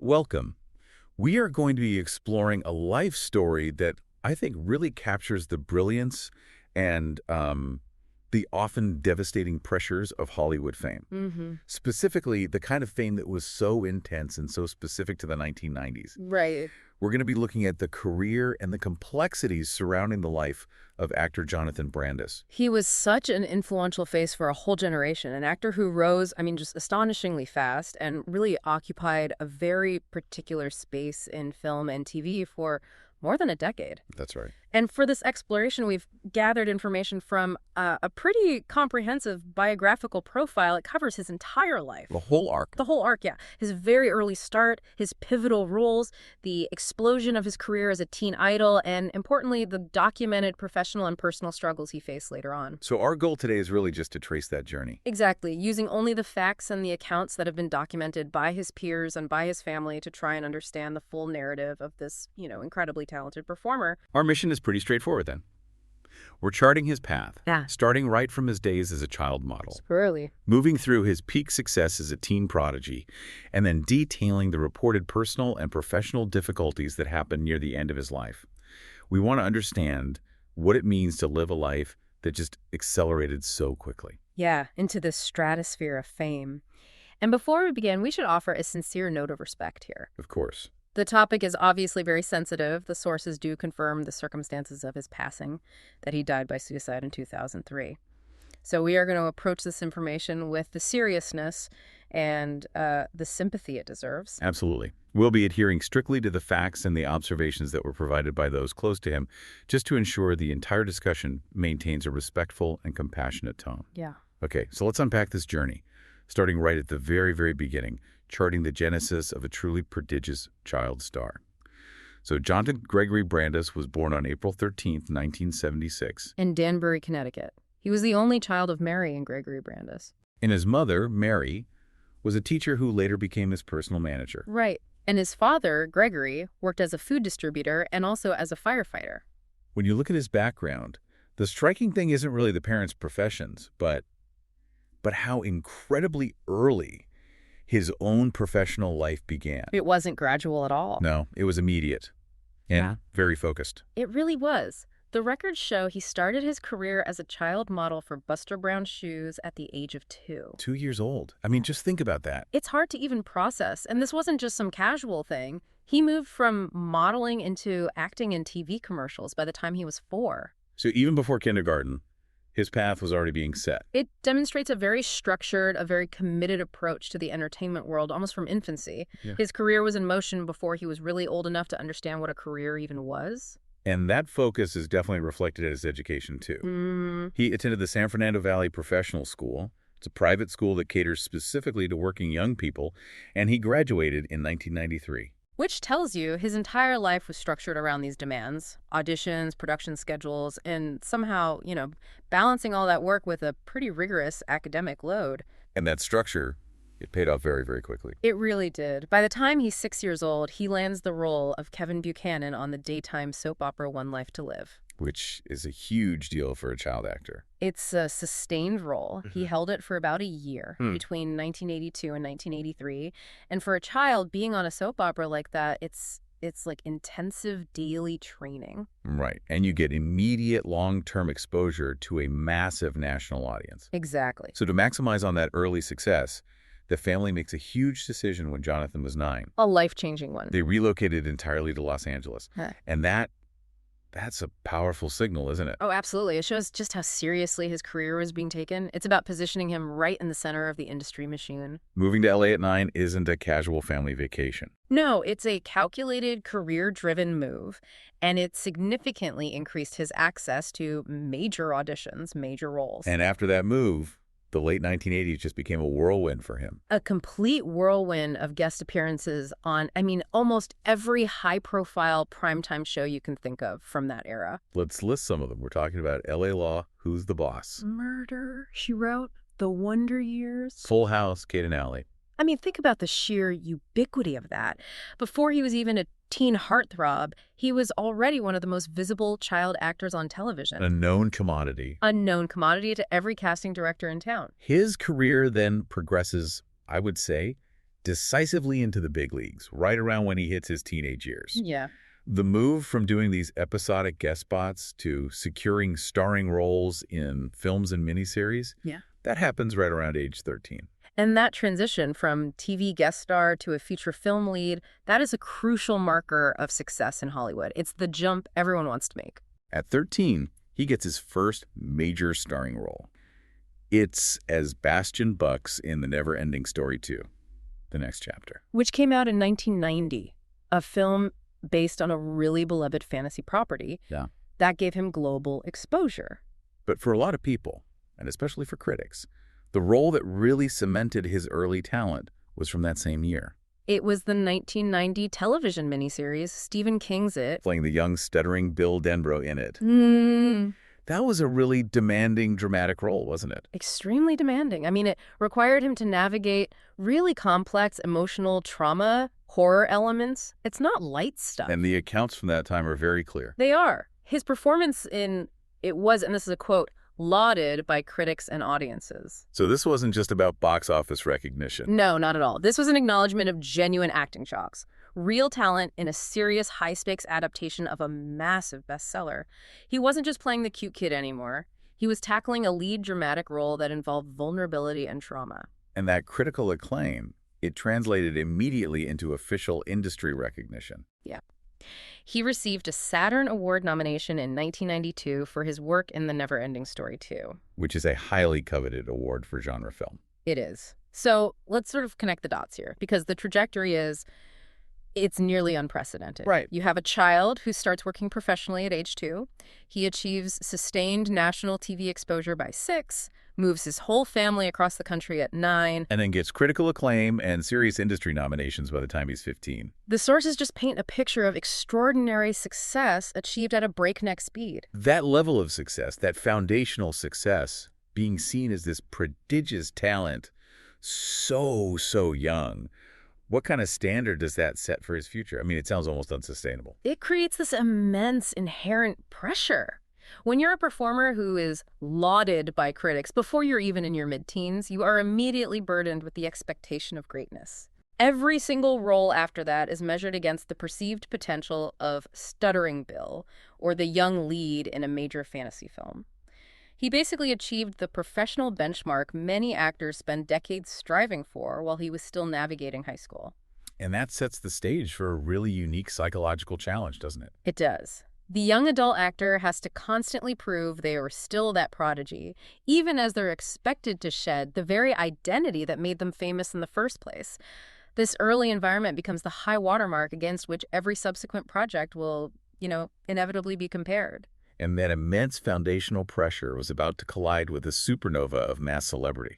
Welcome. We are going to be exploring a life story that I think really captures the brilliance and the often devastating pressures of Hollywood fame. Specifically, the kind of fame that was so intense and so specific to the 1990s. Right. We're going to be looking at the career and the complexities surrounding the life of actor Jonathan Brandis. He was such an influential face for a whole generation, an actor who rose, just astonishingly fast and really occupied a very particular space in film and TV for more than a decade. That's right. And for this exploration, we've gathered information from a pretty comprehensive biographical profile. It covers his entire life. The whole arc. The whole arc, yeah. His very early start, his pivotal roles, the explosion of his career as a teen idol, and importantly, the documented professional and personal struggles he faced later on. So our goal today is really just to trace that journey. Exactly, using only the facts and the accounts that have been documented by his peers and by his family to try and understand the full narrative of this, incredibly talented performer. Our mission is pretty straightforward then. We're charting his path, starting right from his days as a child model, Early. moving through his peak success as a teen prodigy, and then detailing the reported personal and professional difficulties that happened near the end of his life. We want to understand what it means to live a life that just accelerated so quickly. Yeah, into the stratosphere of fame. And before we begin, we should offer a sincere note of respect here. Of course. The topic is obviously very sensitive. The sources do confirm the circumstances of his passing, that he died by suicide in 2003. So we are going to approach this information with the seriousness and the sympathy it deserves. Absolutely. We'll be adhering strictly to the facts and the observations that were provided by those close to him, just to ensure the entire discussion maintains a respectful and compassionate tone. Yeah. Okay, so let's unpack this journey, starting right at the very, very beginning, charting the genesis of a truly prodigious child star. So Jonathan Gregory Brandis was born on April 13th, 1976. In Danbury, Connecticut. He was the only child of Mary and Gregory Brandis. And his mother, Mary, was a teacher who later became his personal manager. Right. And his father, Gregory, worked as a food distributor and also as a firefighter. When you look at his background, the striking thing isn't really the parents' professions, but how incredibly early his own professional life began. It wasn't gradual at all. No, it was immediate and very focused. It really was. The records show he started his career as a child model for Buster Brown shoes at the age of 2. 2 years old. Just think about that. It's hard to even process, and this wasn't just some casual thing. He moved from modeling into acting in TV commercials by the time he was 4. So even before kindergarten, his path was already being set. It demonstrates a very structured, a very committed approach to the entertainment world, almost from infancy. Yeah. His career was in motion before he was really old enough to understand what a career even was. And that focus is definitely reflected in his education, too. He attended the San Fernando Valley Professional School. It's a private school that caters specifically to working young people, and he graduated in 1993. Which tells you his entire life was structured around these demands, auditions, production schedules, and somehow, balancing all that work with a pretty rigorous academic load. And that structure, it paid off very, very quickly. It really did. By the time he's 6 years old, he lands the role of Kevin Buchanan on the daytime soap opera One Life to Live. Which is a huge deal for a child actor. It's a sustained role. He held it for about a year between 1982 and 1983. And for a child, being on a soap opera like that, it's like intensive daily training. Right. And you get immediate long-term exposure to a massive national audience. Exactly. So to maximize on that early success, the family makes a huge decision when Jonathan was 9. A life-changing one. They relocated entirely to Los Angeles. And that's a powerful signal, isn't it? Oh, absolutely. It shows just how seriously his career was being taken. It's about positioning him right in the center of the industry machine. Moving to LA at 9 isn't a casual family vacation. No, it's a calculated, career-driven move, and it significantly increased his access to major auditions, major roles. And after that move, the late 1980s just became a whirlwind for him. A complete whirlwind of guest appearances on, almost every high-profile primetime show you can think of from that era. Let's list some of them. We're talking about LA Law, Who's the Boss? Murder, She Wrote, The Wonder Years. Full House, Kate and Allie. Think about the sheer ubiquity of that. Before he was even a teen heartthrob, he was already one of the most visible child actors on television. A known commodity. A known commodity to every casting director in town. His career then progresses, I would say, decisively into the big leagues, right around when he hits his teenage years. Yeah. The move from doing these episodic guest spots to securing starring roles in films and miniseries, Yeah. that happens right around age 13. And that transition from TV guest star to a feature film lead, that is a crucial marker of success in Hollywood. It's the jump everyone wants to make. At 13, he gets his first major starring role. It's as Bastian Bucks in The Never-Ending Story 2, the next chapter. Which came out in 1990, a film based on a really beloved fantasy property. Yeah. That gave him global exposure. But for a lot of people, and especially for critics, the role that really cemented his early talent was from that same year. It was the 1990 television miniseries, Stephen King's It. Playing the young, stuttering Bill Denbrough in it. Mm. That was a really demanding, dramatic role, wasn't it? Extremely demanding. I mean, it required him to navigate really complex emotional trauma, horror elements. It's not light stuff. And the accounts from that time are very clear. They are. His performance in it was, and this is a quote, lauded by critics and audiences. So this wasn't just about box office recognition. No, not at all. This was an acknowledgement of genuine acting chops. Real talent in a serious, high-stakes adaptation of a massive bestseller. He wasn't just playing the cute kid anymore. He was tackling a lead dramatic role that involved vulnerability and trauma. And that critical acclaim, it translated immediately into official industry recognition. Yeah. He received a Saturn Award nomination in 1992 for his work in The Never-Ending Story 2. Which is a highly coveted award for genre film. It is. So let's sort of connect the dots here, because the trajectory is, it's nearly unprecedented. Right. You have a child who starts working professionally at age 2. He achieves sustained national TV exposure by 6, moves his whole family across the country at 9. And then gets critical acclaim and serious industry nominations by the time he's 15. The sources just paint a picture of extraordinary success achieved at a breakneck speed. That level of success, that foundational success, being seen as this prodigious talent so young, what kind of standard does that set for his future? I mean, it sounds almost unsustainable. It creates this immense inherent pressure. When you're a performer who is lauded by critics before you're even in your mid-teens, you are immediately burdened with the expectation of greatness. Every single role after that is measured against the perceived potential of stuttering Bill or the young lead in a major fantasy film. He basically achieved the professional benchmark many actors spend decades striving for while he was still navigating high school. And that sets the stage for a really unique psychological challenge, doesn't it? It does. The young adult actor has to constantly prove they are still that prodigy, even as they're expected to shed the very identity that made them famous in the first place. This early environment becomes the high watermark against which every subsequent project will, inevitably be compared. And that immense foundational pressure was about to collide with a supernova of mass celebrity.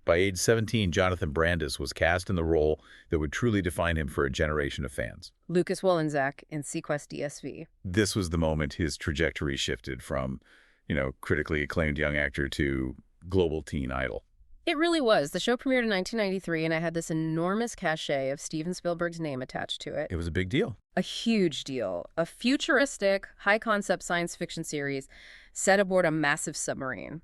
By age 17, Jonathan Brandis was cast in the role that would truly define him for a generation of fans. Lucas Wollensak in Sequest DSV. This was the moment his trajectory shifted from, critically acclaimed young actor to global teen idol. It really was. The show premiered in 1993, and it had this enormous cachet of Steven Spielberg's name attached to it. It was a big deal. A huge deal. A futuristic, high-concept science fiction series set aboard a massive submarine.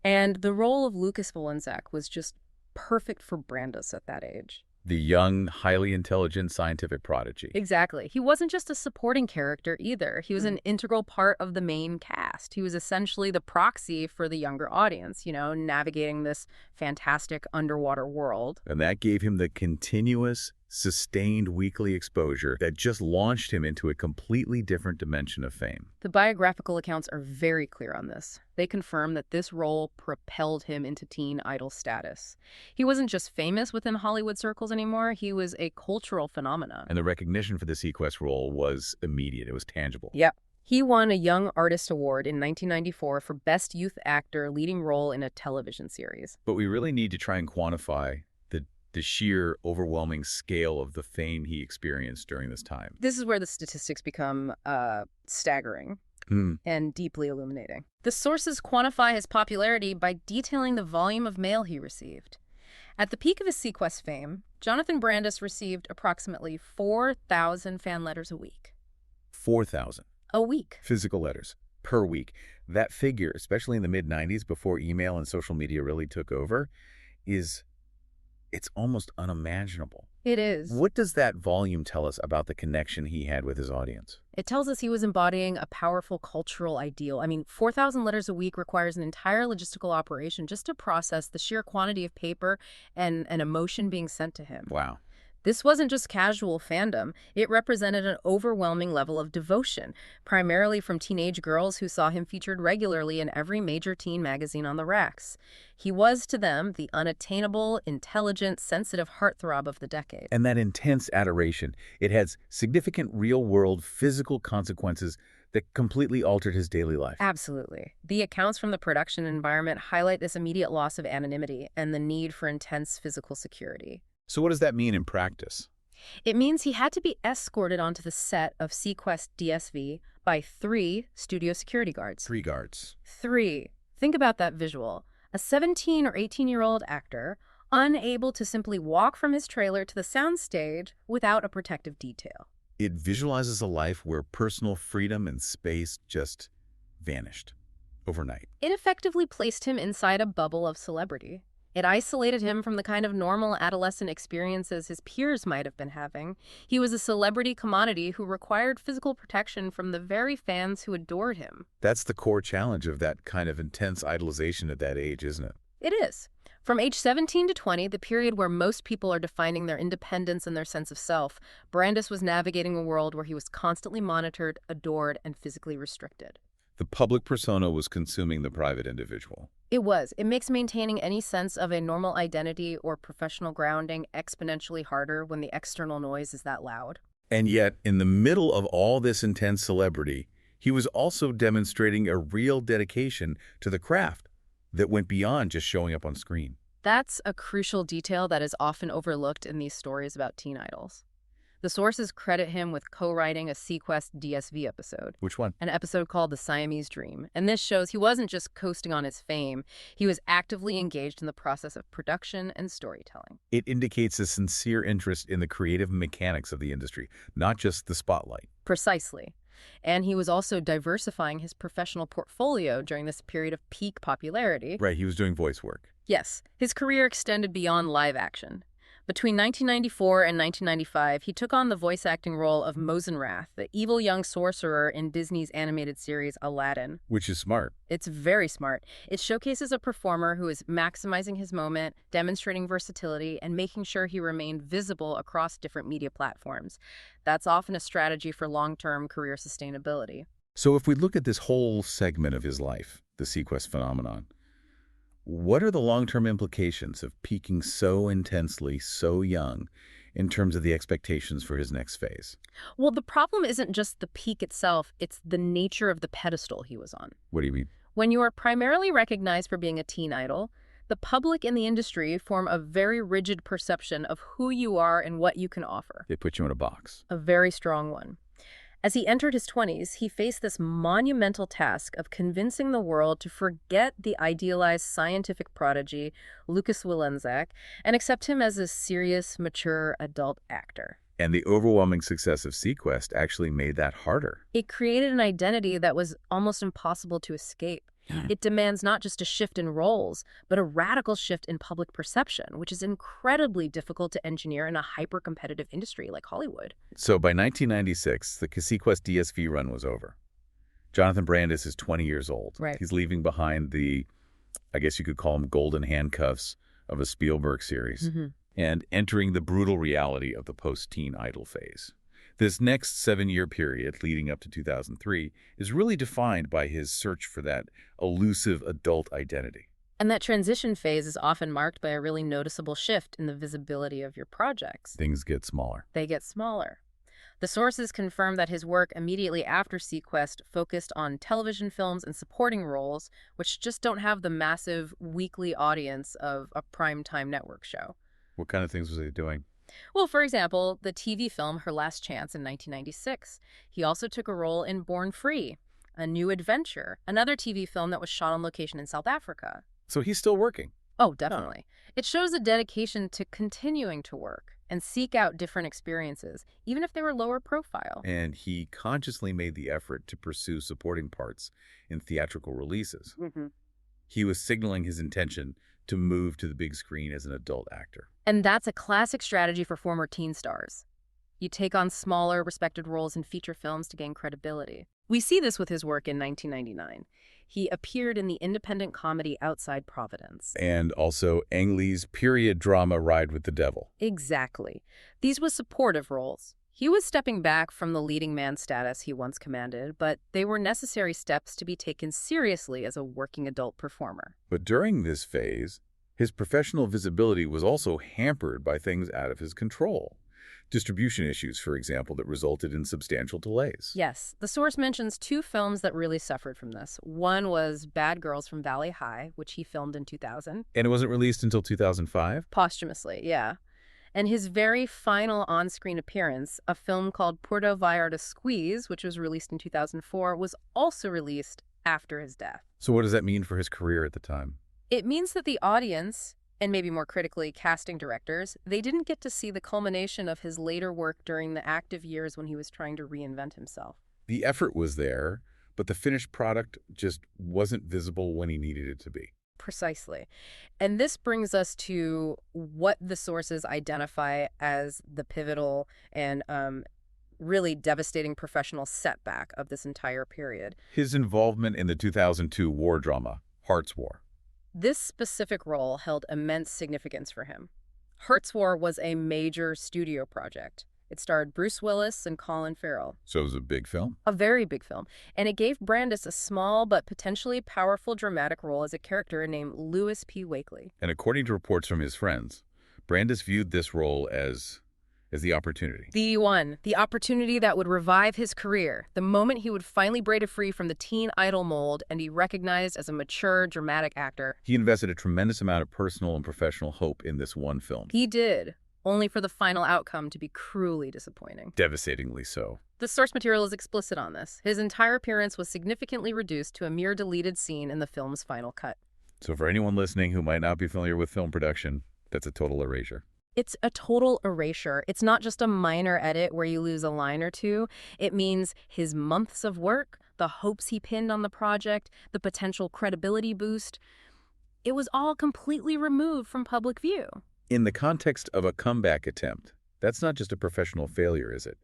And the role of Lucas Wollensak was just perfect for Brandis at that age. The young, highly intelligent scientific prodigy. Exactly. He wasn't just a supporting character either. He was an integral part of the main cast. He was essentially the proxy for the younger audience, navigating this fantastic underwater world. And that gave him the continuous, sustained weekly exposure that just launched him into a completely different dimension of fame. The biographical accounts are very clear on this. They confirm that this role propelled him into teen idol status. He wasn't just famous within Hollywood circles anymore, he was a cultural phenomenon. And the recognition for the Sequest role was immediate. It was tangible. Yep. He won a Young Artist Award in 1994 for Best Youth Actor leading role in a television series. But we really need to try and quantify the sheer overwhelming scale of the fame he experienced during this time. This is where the statistics become staggering and deeply illuminating. The sources quantify his popularity by detailing the volume of mail he received. At the peak of his Sequest fame, Jonathan Brandis received approximately 4,000 fan letters a week. 4,000. A week. Physical letters per week. That figure, especially in the mid-90s before email and social media really took over, is It's almost unimaginable. It is. What does that volume tell us about the connection he had with his audience? It tells us he was embodying a powerful cultural ideal. I mean, 4,000 letters a week requires an entire logistical operation just to process the sheer quantity of paper and an emotion being sent to him. Wow. This wasn't just casual fandom. It represented an overwhelming level of devotion, primarily from teenage girls who saw him featured regularly in every major teen magazine on the racks. He was, to them, the unattainable, intelligent, sensitive heartthrob of the decade. And that intense adoration, it has significant real-world physical consequences that completely altered his daily life. Absolutely. The accounts from the production environment highlight this immediate loss of anonymity and the need for intense physical security. So what does that mean in practice? It means he had to be escorted onto the set of Sequest DSV by 3 studio security guards. 3 guards. 3. Think about that visual. A 17 or 18-year-old actor unable to simply walk from his trailer to the soundstage without a protective detail. It visualizes a life where personal freedom and space just vanished overnight. It effectively placed him inside a bubble of celebrity. It isolated him from the kind of normal adolescent experiences his peers might have been having. He was a celebrity commodity who required physical protection from the very fans who adored him. That's the core challenge of that kind of intense idolization at that age, isn't it? It is. From age 17 to 20, the period where most people are defining their independence and their sense of self, Brandis was navigating a world where he was constantly monitored, adored, and physically restricted. The public persona was consuming the private individual. It was. It makes maintaining any sense of a normal identity or professional grounding exponentially harder when the external noise is that loud. And yet, in the middle of all this intense celebrity, he was also demonstrating a real dedication to the craft that went beyond just showing up on screen. That's a crucial detail that is often overlooked in these stories about teen idols. The sources credit him with co-writing a Sequest DSV episode. Which one? An episode called The Siamese Dream. And this shows he wasn't just coasting on his fame, he was actively engaged in the process of production and storytelling. It indicates a sincere interest in the creative mechanics of the industry, not just the spotlight. Precisely. And he was also diversifying his professional portfolio during this period of peak popularity. Right, he was doing voice work. Yes, his career extended beyond live action. Between 1994 and 1995, he took on the voice acting role of Mosenrath, the evil young sorcerer in Disney's animated series Aladdin. Which is smart. It's very smart. It showcases a performer who is maximizing his moment, demonstrating versatility, and making sure he remained visible across different media platforms. That's often a strategy for long-term career sustainability. So if we look at this whole segment of his life, the Sequest phenomenon, what are the long-term implications of peaking so intensely, so young, in terms of the expectations for his next phase? Well, the problem isn't just the peak itself, it's the nature of the pedestal he was on. What do you mean? When you are primarily recognized for being a teen idol, the public and the industry form a very rigid perception of who you are and what you can offer. They put you in a box. A very strong one. As he entered his 20s, he faced this monumental task of convincing the world to forget the idealized scientific prodigy, Lucas Willenzak, and accept him as a serious, mature adult actor. And the overwhelming success of Sequest actually made that harder. It created an identity that was almost impossible to escape. It demands not just a shift in roles, but a radical shift in public perception, which is incredibly difficult to engineer in a hyper-competitive industry like Hollywood. So by 1996, the Sequest DSV run was over. Jonathan Brandis is 20 years old. Right. He's leaving behind the, I guess you could call them golden handcuffs of a Spielberg series, and entering the brutal reality of the post-teen idol phase. This next 7-year period leading up to 2003 is really defined by his search for that elusive adult identity. And that transition phase is often marked by a really noticeable shift in the visibility of your projects. Things get smaller. They get smaller. The sources confirm that his work immediately after Sequest focused on television films and supporting roles, which just don't have the massive weekly audience of a primetime network show. What kind of things was he doing? Well, for example, the TV film Her Last Chance in 1996. He also took a role in Born Free, A New Adventure, another TV film that was shot on location in South Africa. So he's still working. Oh, definitely. It shows a dedication to continuing to work and seek out different experiences, even if they were lower profile. And he consciously made the effort to pursue supporting parts in theatrical releases. He was signaling his intention to move to the big screen as an adult actor. And that's a classic strategy for former teen stars. You take on smaller, respected roles in feature films to gain credibility. We see this with his work in 1999. He appeared in the independent comedy Outside Providence. And also Ang Lee's period drama Ride with the Devil. Exactly. These were supportive roles. He was stepping back from the leading man status he once commanded, but they were necessary steps to be taken seriously as a working adult performer. But during this phase, his professional visibility was also hampered by things out of his control. Distribution issues, for example, that resulted in substantial delays. Yes, the source mentions two films that really suffered from this. One was Bad Girls from Valley High, which he filmed in 2000. And it wasn't released until 2005? Posthumously, yeah. And his very final on-screen appearance, a film called Puerto Vallarta Squeeze, which was released in 2004, was also released after his death. So what does that mean for his career at the time? It means that the audience, and maybe more critically, casting directors, they didn't get to see the culmination of his later work during the active years when he was trying to reinvent himself. The effort was there, but the finished product just wasn't visible when he needed it to be. Precisely. And this brings us to what the sources identify as the pivotal and really devastating professional setback of this entire period. His involvement in the 2002 war drama, Hearts War. This specific role held immense significance for him. Hearts War was a major studio project. It starred Bruce Willis and Colin Farrell. So it was a big film? A very big film. And it gave Brandis a small but potentially powerful dramatic role as a character named Louis P. Wakely. And according to reports from his friends, Brandis viewed this role as the opportunity. The opportunity that would revive his career, the moment he would finally break free from the teen idol mold and be recognized as a mature, dramatic actor. He invested a tremendous amount of personal and professional hope in this one film. He did, only for the final outcome to be cruelly disappointing. Devastatingly so. The source material is explicit on this. His entire appearance was significantly reduced to a mere deleted scene in the film's final cut. So for anyone listening who might not be familiar with film production, that's a total erasure. It's a total erasure. It's not just a minor edit where you lose a line or two. It means his months of work, the hopes he pinned on the project, the potential credibility boost. It was all completely removed from public view. In the context of a comeback attempt, that's not just a professional failure, is it?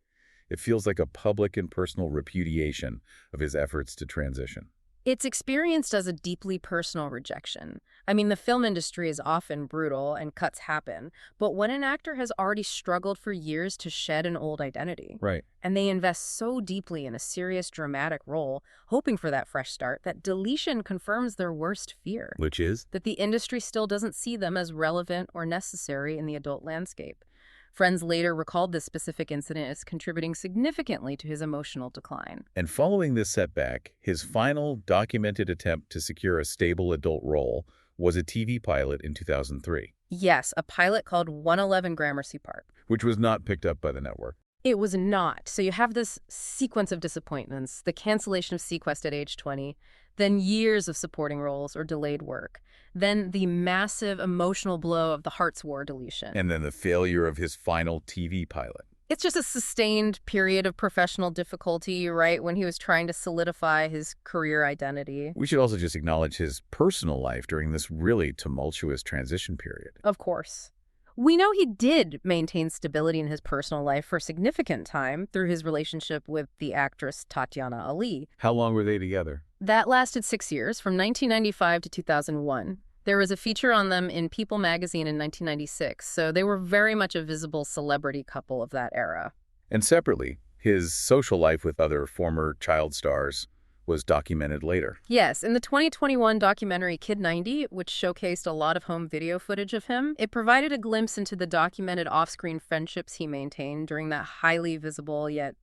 It feels like a public and personal repudiation of his efforts to transition. It's experienced as a deeply personal rejection. I mean, the film industry is often brutal and cuts happen, but when an actor has already struggled for years to shed an old identity, Right. and they invest so deeply in a serious dramatic role, hoping for that fresh start, that deletion confirms their worst fear. Which is? That the industry still doesn't see them as relevant or necessary in the adult landscape. Friends later recalled this specific incident as contributing significantly to his emotional decline. And following this setback, his final documented attempt to secure a stable adult role was a TV pilot in 2003. Yes, a pilot called 111 Gramercy Park. Which was not picked up by the network. It was not. So you have this sequence of disappointments, the cancellation of Sequest at age 20, then years of supporting roles or delayed work, then the massive emotional blow of the Hearts War deletion. And then the failure of his final TV pilot. It's just a sustained period of professional difficulty, right, when he was trying to solidify his career identity. We should also just acknowledge his personal life during this really tumultuous transition period. Of course. We know he did maintain stability in his personal life for a significant time through his relationship with the actress Tatiana Ali. How long were they together? That lasted 6 years, from 1995 to 2001. There was a feature on them in People magazine in 1996, so they were very much a visible celebrity couple of that era. And separately, his social life with other former child stars was documented later. Yes, in the 2021 documentary Kid 90, which showcased a lot of home video footage of him, it provided a glimpse into the documented off-screen friendships he maintained during that highly visible yet,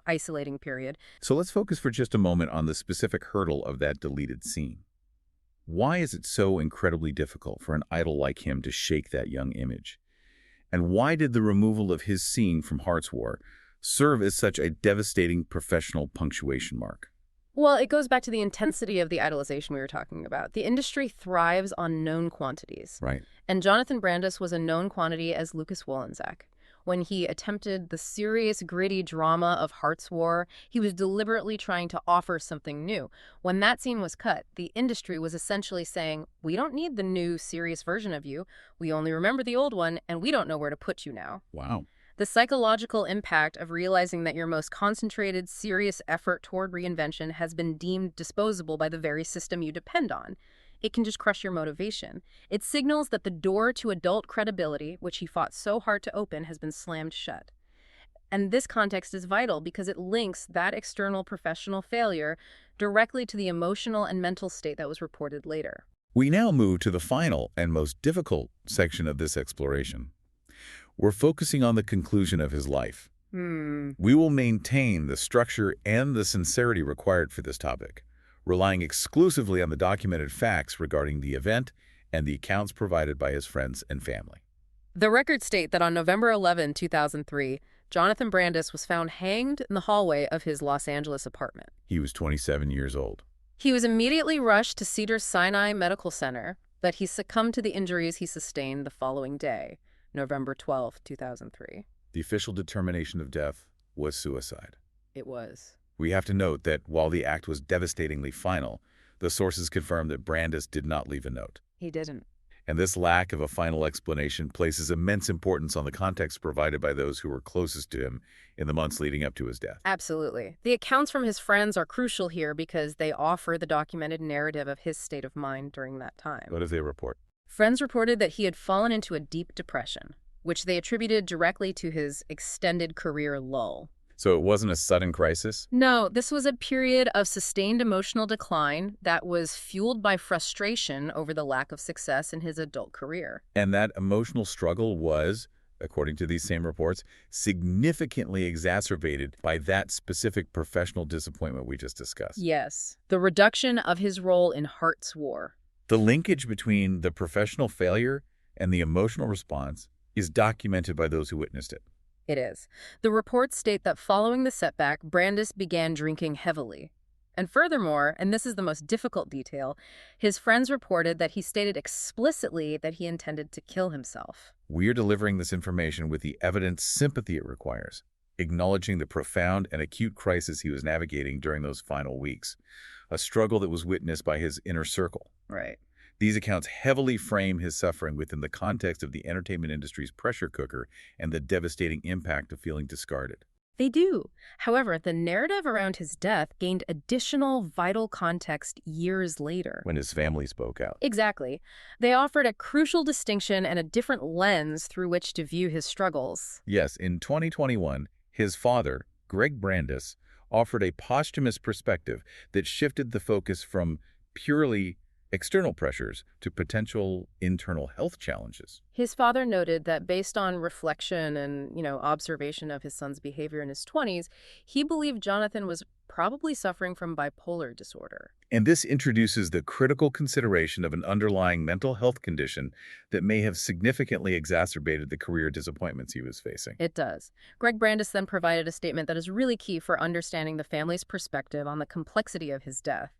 isolating period. So let's focus for just a moment on the specific hurdle of that deleted scene. Why is it so incredibly difficult for an idol like him to shake that young image? And why did the removal of his scene from Hearts War serve as such a devastating professional punctuation mark? Well, it goes back to the intensity of the idolization we were talking about. The industry thrives on known quantities. Right. And Jonathan Brandis was a known quantity as Lucas Wollensack. When he attempted the serious, gritty drama of Hearts War, he was deliberately trying to offer something new. When that scene was cut, the industry was essentially saying, we don't need the new, serious version of you. We only remember the old one, and we don't know where to put you now. Wow. The psychological impact of realizing that your most concentrated, serious effort toward reinvention has been deemed disposable by the very system you depend on. It can just crush your motivation. It signals that the door to adult credibility, which he fought so hard to open, has been slammed shut. And this context is vital because it links that external professional failure directly to the emotional and mental state that was reported later. We now move to the final and most difficult section of this exploration. We're focusing on the conclusion of his life. We will maintain the structure and the sincerity required for this topic, relying exclusively on the documented facts regarding the event and the accounts provided by his friends and family. The records state that on November 11, 2003, Jonathan Brandis was found hanged in the hallway of his Los Angeles apartment. He was 27 years old. He was immediately rushed to Cedars-Sinai Medical Center, but he succumbed to the injuries he sustained the following day, November 12, 2003. The official determination of death was suicide. It was. We have to note that while the act was devastatingly final, the sources confirm that Brandis did not leave a note. He didn't. And this lack of a final explanation places immense importance on the context provided by those who were closest to him in the months leading up to his death. Absolutely. The accounts from his friends are crucial here because they offer the documented narrative of his state of mind during that time. What did they report? Friends reported that he had fallen into a deep depression, which they attributed directly to his extended career lull. So it wasn't a sudden crisis? No, this was a period of sustained emotional decline that was fueled by frustration over the lack of success in his adult career. And that emotional struggle was, according to these same reports, significantly exacerbated by that specific professional disappointment we just discussed. Yes, the reduction of his role in Hearts War. The linkage between the professional failure and the emotional response is documented by those who witnessed it. It is. The reports state that following the setback, Brandis began drinking heavily. And furthermore, and this is the most difficult detail, his friends reported that he stated explicitly that he intended to kill himself. We're delivering this information with the evident sympathy it requires, acknowledging the profound and acute crisis he was navigating during those final weeks, a struggle that was witnessed by his inner circle. Right. These accounts heavily frame his suffering within the context of the entertainment industry's pressure cooker and the devastating impact of feeling discarded. They do. However, the narrative around his death gained additional vital context years later. When his family spoke out. Exactly. They offered a crucial distinction and a different lens through which to view his struggles. Yes, in 2021, his father, Greg Brandis, offered a posthumous perspective that shifted the focus from purely external pressures to potential internal health challenges. His father noted that based on reflection and, observation of his son's behavior in his 20s, he believed Jonathan was probably suffering from bipolar disorder. And this introduces the critical consideration of an underlying mental health condition that may have significantly exacerbated the career disappointments he was facing. It does. Greg Brandis then provided a statement that is really key for understanding the family's perspective on the complexity of his death.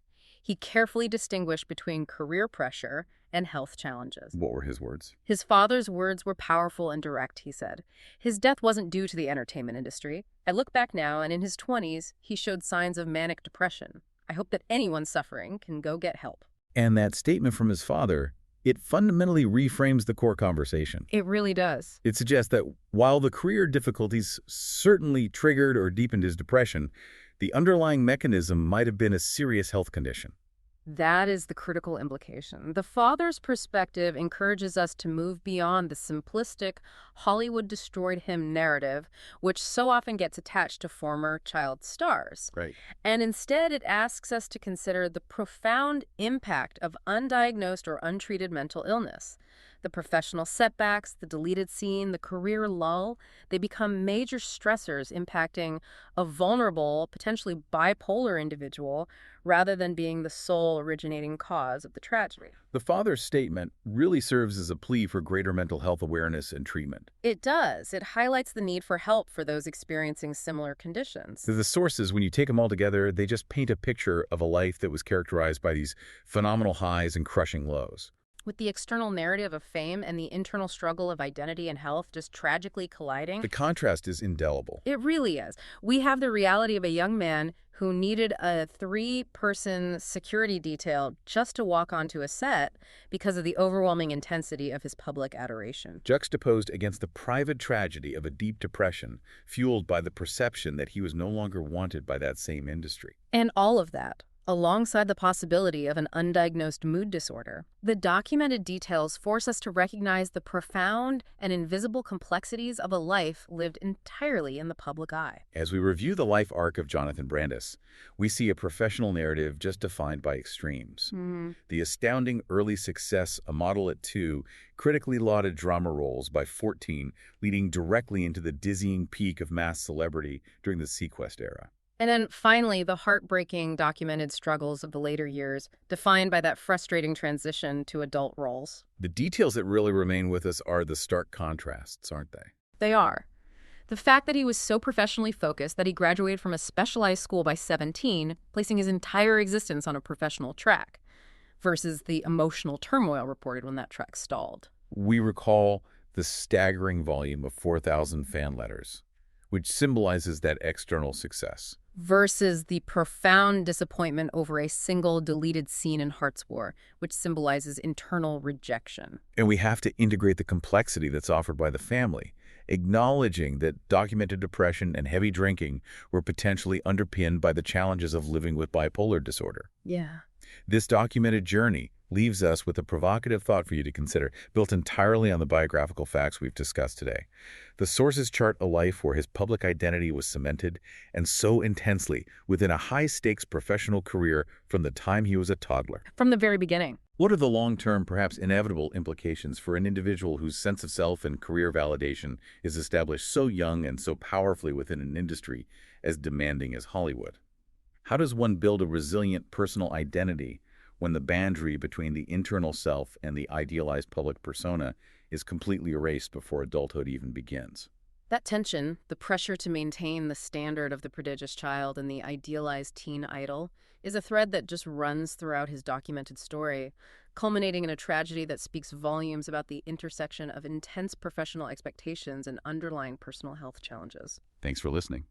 He carefully distinguished between career pressure and health challenges. What were his words? His father's words were powerful and direct, he said. His death wasn't due to the entertainment industry. I look back now, and in his 20s, he showed signs of manic depression. I hope that anyone suffering can go get help. And that statement from his father, it fundamentally reframes the core conversation. It really does. It suggests that while the career difficulties certainly triggered or deepened his depression, the underlying mechanism might have been a serious health condition. That is the critical implication. The father's perspective encourages us to move beyond the simplistic Hollywood destroyed him narrative, which so often gets attached to former child stars. Right. And instead, it asks us to consider the profound impact of undiagnosed or untreated mental illness. The professional setbacks, the deleted scene, the career lull, they become major stressors impacting a vulnerable, potentially bipolar individual rather than being the sole originating cause of the tragedy. The father's statement really serves as a plea for greater mental health awareness and treatment. It does. It highlights the need for help for those experiencing similar conditions. The sources, when you take them all together, they just paint a picture of a life that was characterized by these phenomenal highs and crushing lows. With the external narrative of fame and the internal struggle of identity and health just tragically colliding. The contrast is indelible. It really is. We have the reality of a young man who needed a 3-person security detail just to walk onto a set because of the overwhelming intensity of his public adoration. Juxtaposed against the private tragedy of a deep depression, fueled by the perception that he was no longer wanted by that same industry. And all of that, alongside the possibility of an undiagnosed mood disorder. The documented details force us to recognize the profound and invisible complexities of a life lived entirely in the public eye. As we review the life arc of Jonathan Brandis, we see a professional narrative just defined by extremes. The astounding early success, a model at 2, critically lauded drama roles by 14, leading directly into the dizzying peak of mass celebrity during the Sequest era. And then finally, the heartbreaking documented struggles of the later years, defined by that frustrating transition to adult roles. The details that really remain with us are the stark contrasts, aren't they? They are. The fact that he was so professionally focused that he graduated from a specialized school by 17, placing his entire existence on a professional track, versus the emotional turmoil reported when that track stalled. We recall the staggering volume of 4,000 fan letters, which symbolizes that external success. Versus the profound disappointment over a single deleted scene in Heart's War, which symbolizes internal rejection. And we have to integrate the complexity that's offered by the family, acknowledging that documented depression and heavy drinking were potentially underpinned by the challenges of living with bipolar disorder. Yeah. This documented journey leaves us with a provocative thought for you to consider, built entirely on the biographical facts we've discussed today. The sources chart a life where his public identity was cemented, and so intensely, within a high-stakes professional career from the time he was a toddler. From the very beginning. What are the long-term, perhaps inevitable implications for an individual whose sense of self and career validation is established so young and so powerfully within an industry as demanding as Hollywood? How does one build a resilient personal identity when the boundary between the internal self and the idealized public persona is completely erased before adulthood even begins? That tension, the pressure to maintain the standard of the prodigious child and the idealized teen idol, is a thread that just runs throughout his documented story, culminating in a tragedy that speaks volumes about the intersection of intense professional expectations and underlying personal health challenges. Thanks for listening.